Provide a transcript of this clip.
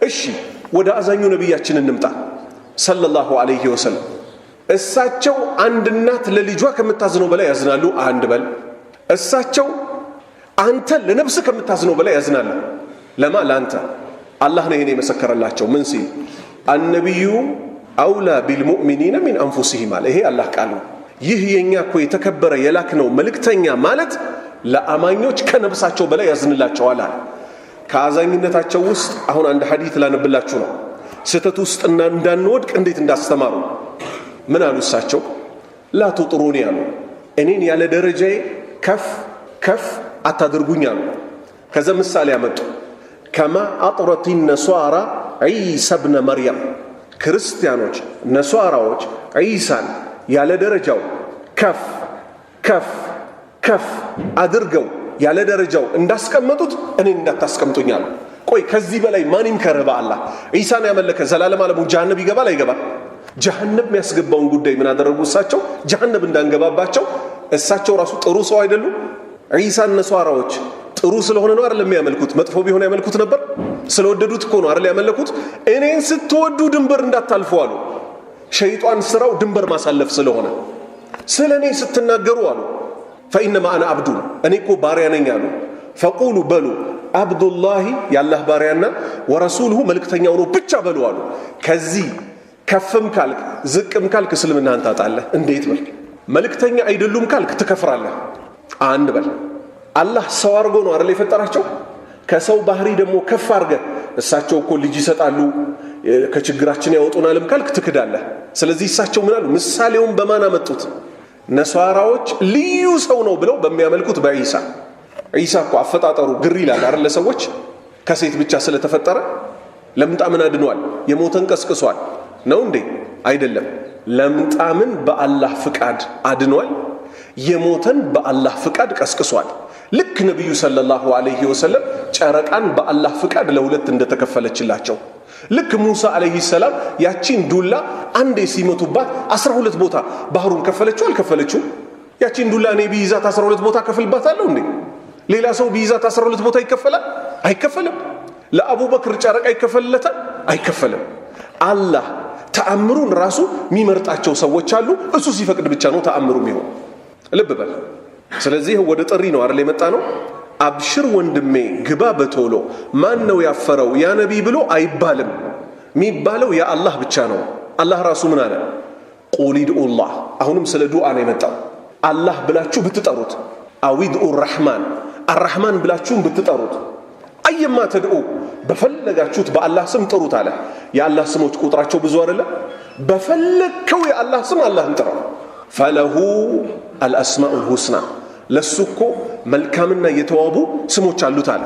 እሺ ወደ አዛኙ ነብያችን እንምጣ ሰለላሁ ዐለይሂ ወሰለም። እሳቸው አንድ እናት ለልጇ ከምታዝነው በላይ ያዝናሉ። አንድ በል እሳቸው አንተ ለነፍስ ከምታዝነው በላይ ያዝናሉ። ለማ ለአንተ አላህ ነው ይሄን የመሰከረላቸው። ምን ሲል አልነቢዩ አውላ ቢልሙእሚኒነ ሚን አንፉሲሂም አለ። ይሄ አላህ ቃል ነው። ይህ የኛ እኮ የተከበረ የላክነው መልእክተኛ ማለት ለአማኞች ከነፍሳቸው በላይ ያዝንላቸዋል አለ። ከአዛኝነታቸው ውስጥ አሁን አንድ ሐዲስ ላነብላችሁ ነው። ስተት ውስጥ እንዳንወድቅ እንዴት እንዳስተማሩ ምን አሉ እሳቸው? ላ ትጥሩኒ አሉ። እኔን ያለ ደረጃዬ ከፍ ከፍ አታድርጉኝ አሉ። ከዛ ምሳሌ ያመጡ ከማ አጥረት ነሷራ ዒሳ ብነ መርየም፣ ክርስቲያኖች ነሷራዎች ዒሳን ያለ ደረጃው ከፍ ከፍ ከፍ አድርገው ያለ ደረጃው እንዳስቀመጡት እኔን እንዳታስቀምጡኛል። ቆይ ከዚህ በላይ ማን ይምከረህ? በአላህ ዒሳን ያመለከ ዘላለም ዓለሙ ጀሃነም ይገባል አይገባም? ጀሃነም የሚያስገባውን ጉዳይ ምን አደረጉ እሳቸው? ጀሃነም እንዳንገባባቸው እሳቸው ራሱ ጥሩ ሰው አይደሉም? ዒሳን ነሷራዎች ጥሩ ስለሆነ ነው አይደል የሚያመልኩት? መጥፎ ቢሆን ያመልኩት ነበር? ስለወደዱት እኮ ነው አይደል ያመለኩት? እኔን ስትወዱ ድንበር እንዳታልፉ አሉ። ሸይጣን ስራው ድንበር ማሳለፍ ስለሆነ ስለኔ ስትናገሩ አሉ ፈኢነማ አና አብዱ እኔ እኮ ባሪያ ነኝ አሉ። ፈቁሉ በሉ አብዱላሂ ያላህ ባሪያና ወረሱሉሁ መልእክተኛው ነው ብቻ በሉ አሉ። ከዚህ ከፍም ካልክ ዝቅም ካልክ እስልምናህን ታጣለህ። እንዴት በል መልእክተኛ አይደሉም ካልክ ትከፍራለህ። አንድ በል አላህ ሰው አድርጎ ነው አይደል የፈጠራቸው? ከሰው ባህሪ ደግሞ ከፍ አድርገህ እሳቸው እኮ ልጅ ይሰጣሉ ከችግራችን ያወጡናልም ካልክ ትክዳለህ። ስለዚህ እሳቸው ምን አሉ? ምሳሌውን በማን አመጡት? ነሷራዎች ልዩ ሰው ነው ብለው በሚያመልኩት በዒሳ። ዒሳ እኮ አፈጣጠሩ ግር ይላል አይደል? ሰዎች ከሴት ብቻ ስለተፈጠረ ለምጣምን አድኗል፣ የሞተን ቀስቅሷል ነው እንዴ? አይደለም። ለምጣምን በአላህ ፍቃድ አድኗል፣ የሞተን በአላህ ፍቃድ ቀስቅሷል። ልክ ነብዩ ሰለላሁ ዐለይሂ ወሰለም ጨረቃን በአላህ ፍቃድ ለሁለት እንደተከፈለችላቸው፣ ልክ ሙሳ ዐለይሂ ሰላም ያቺን ዱላ አንዴ ሲመቱባት 12 ቦታ ባህሩን ከፈለችው አልከፈለችው? ያቺን ዱላ እኔ ቢይዛት 12 ቦታ ከፍልባታለሁ እንዴ? ሌላ ሰው ቢይዛት 12 ቦታ ይከፈላል? አይከፈልም። ለአቡበክር ጨረቃ ይከፈልለታል? አይከፈልም። አላህ ተአምሩን ራሱ የሚመርጣቸው ሰዎች አሉ። እሱ ሲፈቅድ ብቻ ነው ተአምሩ የሚሆን። ልብ በል። ስለዚህ ወደ ጥሪ ነው አይደል የመጣ ነው። አብሽር ወንድሜ ግባ በቶሎ። ማን ነው ያፈረው ያ ነቢይ ብሎ አይባልም። የሚባለው ያ አላህ ብቻ ነው። አላህ ራሱ ምን አለ? ቁል ድኡላህ። አሁንም ስለ ዱዓ ነው የመጣው። አላህ ብላችሁ ብትጠሩት፣ አዊድኡ ረሕማን አራሕማን ብላችሁም ብትጠሩት፣ አየማ ተድኡ በፈለጋችሁት በአላህ ስም ጥሩት አለ። የአላህ ስሞች ቁጥራቸው ብዙ አይደለ? በፈለግከው የአላህ ስም አላህን ጥራው። ፈለሁ አልአስማኡል ሁስና ለሱ እኮ መልካምና የተዋቡ ስሞች አሉት አለ።